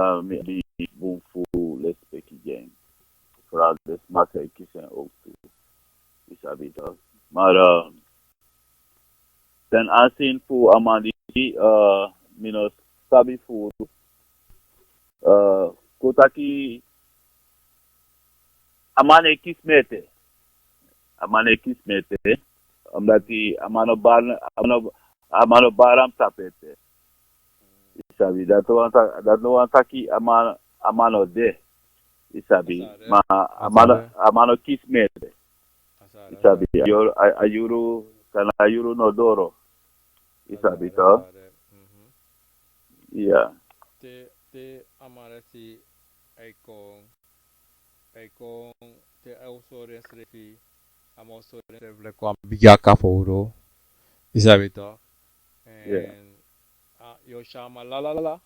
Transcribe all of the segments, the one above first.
kan mi bon fou l'espè ki gen. Fra des matè ki sen oktu. Isabi to. Mar, ten asin fou amandi, minos sabi fou, kota ki amane kismete. Amane kismete. Amdati amano baram tapete. Isabi dato antaki amano de. Isabi ma amano kismete. Isabi ayuru kana ayuru no doro. Isabi to. Yeah. Te amarasi aikong te ausores refi amosores revle kwa bigaka foro. Isabi to. Yeah. And yo shama la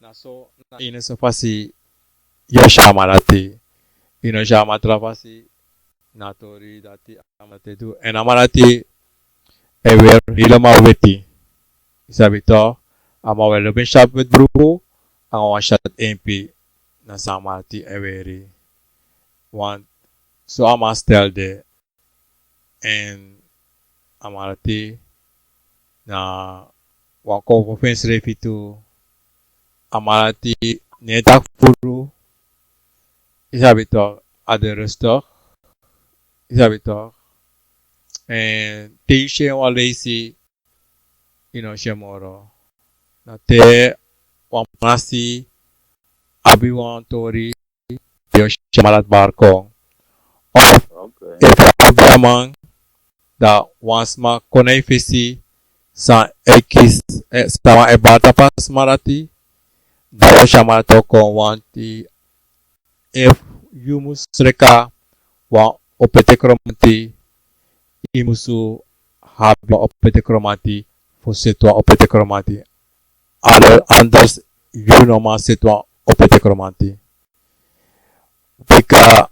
na so na ine so fasi yo shama lati ino shama trafasi na tori dati amate tu en amarati ever hilama weti isabi to ama welo ben shop with bruko ang one shot MP na samati everi one so ama stel de en amarati na wako offense refitu amarati netak furu isabito ade resto isabito and te she walesi shemoro na te wamasi abiwan tori yo shemalat barko of Okay. eframan da wansma konefisi sa ekis sama ebata pas marati dayo shamato kon wanti if yumus reka wa opete kromati imusu habi opete kromati fosetwa opete kromati anders yunoma setwa opete kromati vika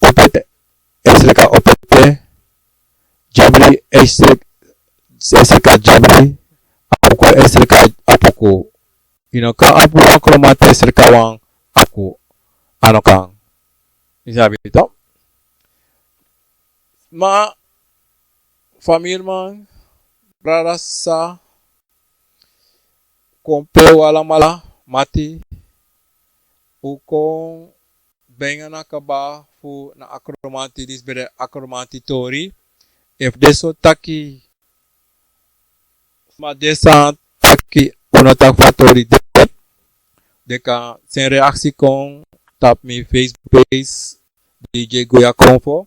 opete esreka opete jabri esreka jabri apuko esreka apuko ka apu kromati esreka wang aku ano kang isabi to ma familman brarasa kompe wala mala mati ukong benga nakaba fu na akromati disbere akromati tori if deso taki ma desa taki unatak fatori deka sen reaksi kong tap mi Facebook page DJ Goya Konfo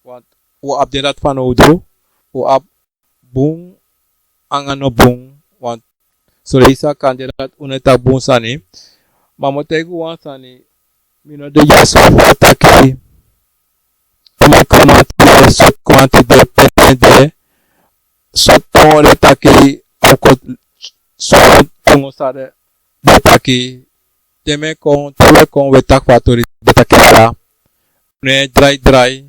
wat u update fan udro u up bung ang ano bung wat sorisa kandidat unatak bung sani mamotegu wan sani mino de yaso taki ama komati so komati de pende so tole taki ako so tungo sare de taki teme kon wetak fatori de takela une dry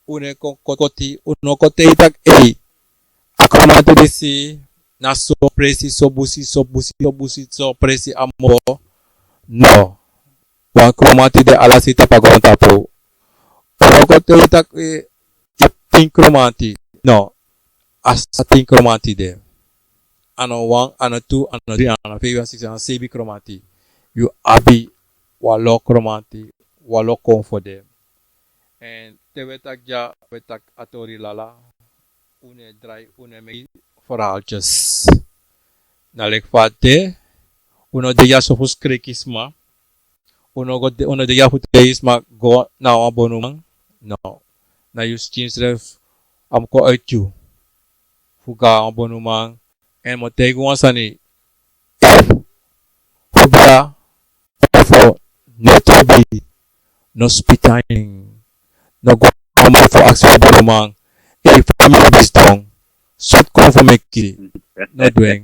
une kon koti uno kote itak akomati desi na so presi so busi so presi amo no wan kromati de alasita pagonta po uno kote itak tin kromati no as tin kromati de ano 1 ano 2 ano 3 ano 4 ano 6 ano 7 kromati you abi walo kromati walo konfode and te wetak atori lala une dry une me foralches nalek fate uno de ya sofus krekisma uno de ya futeisma go na abonumang no na use change ref amko etu fuga abonumang and motego wasani hubra for no tobi no spitting no go for action abonumang family bistong sot ko for meki no doing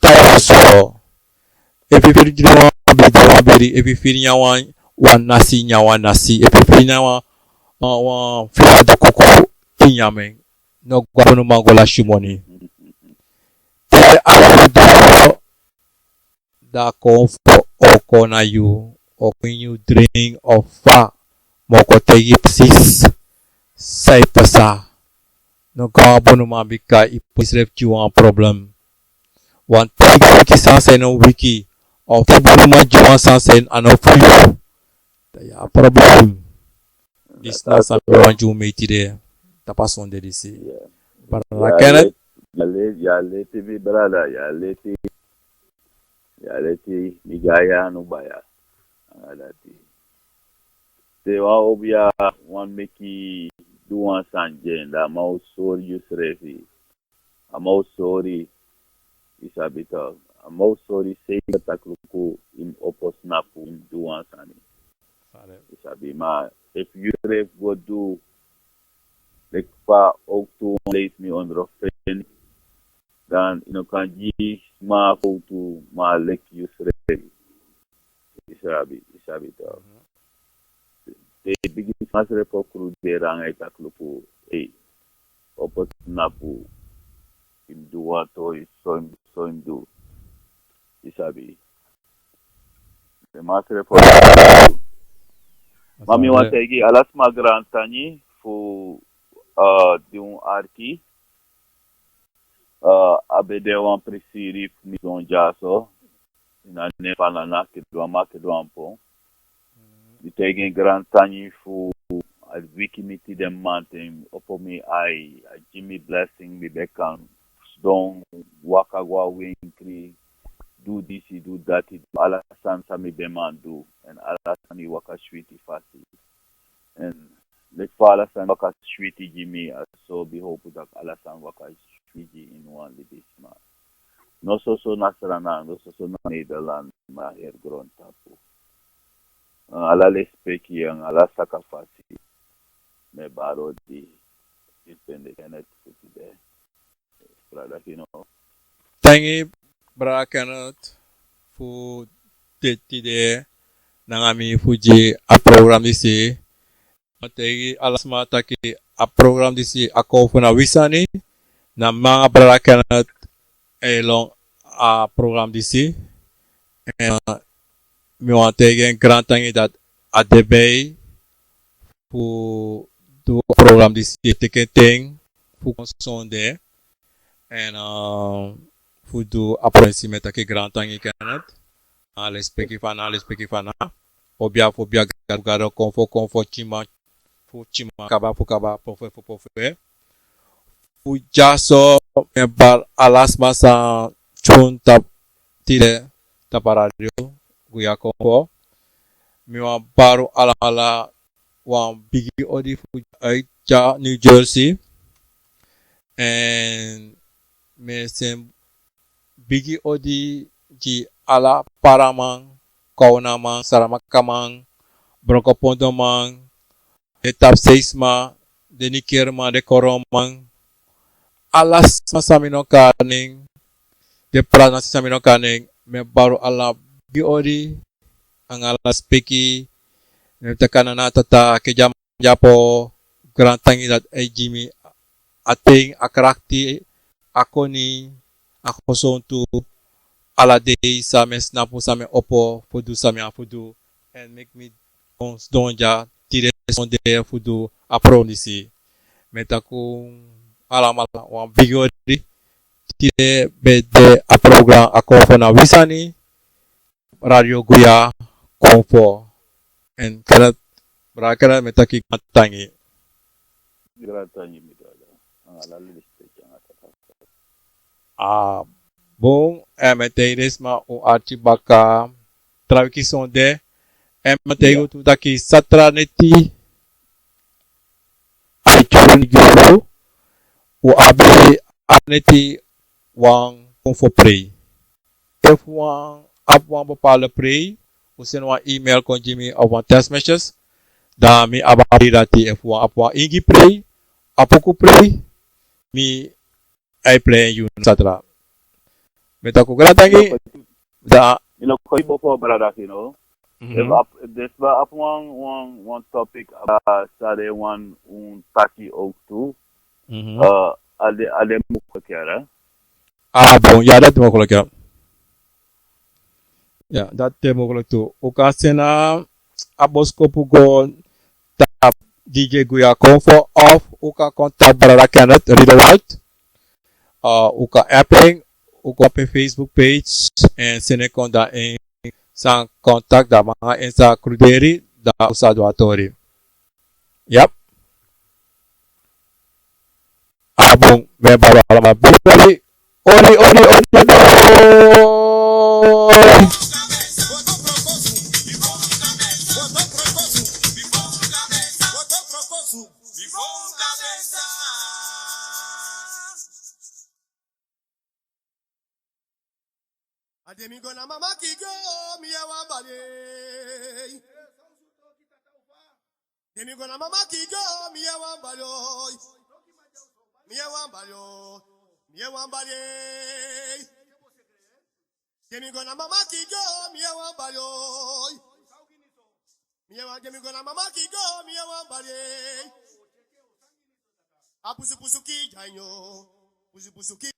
tayo so every video beri every video wan nasi every nyawa wan fiado koko inyame no go abonumang gola shimoni te awo da comfort oko na you or when you drink of fa moko tegi sis sai pasa no gabo no mabika iposref you one problem one tegi sanse no wiki of ma juan sanse ano free ya problem this na sa wanju meti de tapason de disi para Kenneth ya leti mi brada ya leti migaya no baya alati te wa obia wan meki duan sanje da mau sorry yusrefi amau sorry isabita amau sorry sei takluku in opos napu in duan sani isabi ma if you go do like pa ook lees me onder friend dan kan ji ma foto ma lek yusrefi isabi to te bigi masre po crudera ngai takluku opos napu in dua to so do isabi te masre po mami wategi alas magrantani fu de arki abede wan presiri mi don jaso na ne panana ke do ampo di tegen grantani fu al wikimiti dem mountain opo mi ai Jimmy blessing mi bekan don wakagwa winkri do this do that alasan sami demandu and alasan i waka shwiti fasi and let alasan waka shwiti Jimmy so be hope that alasan waka shwiti in one libisma no so nasrana no so na Nederland ma gron tapu ala lespeki ang ala sakafasi me baro di depende Kenneth futide strada fino tangi bra Kenneth fu tetide nangami fuji a program disi mategi alas mata ki a program disi ako funa wisani na mga bra Kenneth elong a program disi mi want tegen grand tangi dat a debay fu do program disi ticketing fu consonde and fu do appreciamento que grand tangi Kenneth les peki fana obia garo confo chima kaba pofe fu jaso me bar alas masa chun tap tire taparadio guya confo mi wa baru ala wan bigi odi fu ja New Jersey and me sem bigi odi ji ala paramang kaunamang saramakamang broncopondomang etap 6 ma denikirma de koromang alas masamino kaning de prana samino kaning me baru ala bigi odi ang alas peki me takana na tata ke jam japo grand tangi dat Jimmy ating akrakti ako ni ako sontu ala day sa mes na po sa me opo fudu sa me afudu and make me donja tire sonde fudu apronisi meta kung alamala wan bigori tire bede a program ako fona wisani radio guya confo and karat brakara meta ki tangi gratani mi dada ala liste bom emeteiris ma o artibaka tradução de emeteigo tu daqui satraneti aichuniguru o abe aneti wang confo prei if wang abwang bapala prei usen wang email kon Jimmy of one text messages da mi abari dati if wang apwa ingi prei apoku prei mi ai play you satra meta ko gratangi da ko ibo po brada if this ba up one topic sare one taki ook tu ale mo ko kera bon ya da mo ko kera Ya, dat mogelijk toe. Ook als je na aboskopu go tap DJ Guya Convo of ook kan contact Brada Kenneth Riedewald. Ook kan apping, ook op een Facebook page en sene kon daar in zijn contact daar maar in zijn cruderi daar usadoatori. Yep. Abong member allemaal bibeli. Ori ori ori ori. Ademigo na mama kigo miya wambale. Ademigo na mama kigo miya wambale. Miya wambale. Miya wambale. Ademigo na mama kigo miya wambale. Ademigo na mama kigo miya wambale. Apusu pusu ki janyo. Pusu pusu ki